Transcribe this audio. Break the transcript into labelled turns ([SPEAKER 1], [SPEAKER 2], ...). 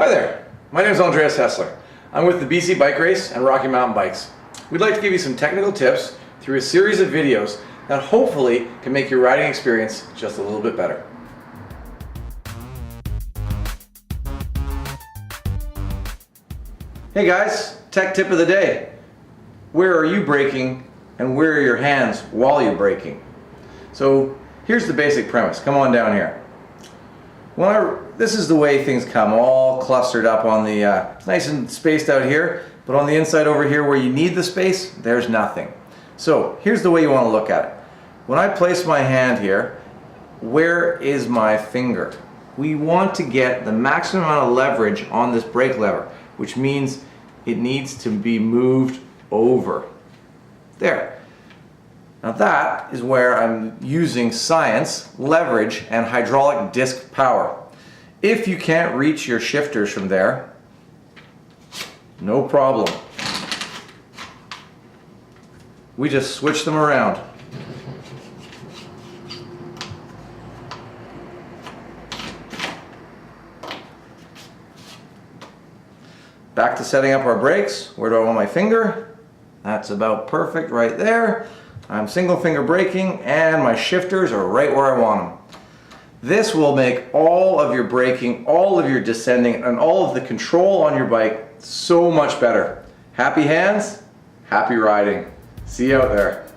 [SPEAKER 1] Hi there, my name is Andreas Hessler. I'm with the BC Bike Race and Rocky Mountain Bikes. We'd like to give you some technical tips through a series of videos that hopefully can make your riding experience just a little bit better. Hey guys, tech tip of the day. Where are you braking and where are your hands while you're braking? So here's the basic premise. Come on down here. This is the way things come, all clustered up on the, it's nice and spaced out here, but on the inside over here where you need the space, there's nothing. So here's the way you want to look at it. When I place my hand here, where is my finger? We want to get the maximum amount of leverage on this brake lever, which means it needs to be moved over. There. Now that is where I'm using science, leverage, and hydraulic disc power. If you can't reach your shifters from there, no problem. We just switch them around. Back to setting up our brakes. Where do I want my finger? That's about perfect right there. I'm single finger braking and my shifters are right where I want them. This will make all of your braking, all of your descending, and all of the control on your bike so much better. Happy hands, happy riding. See you out there.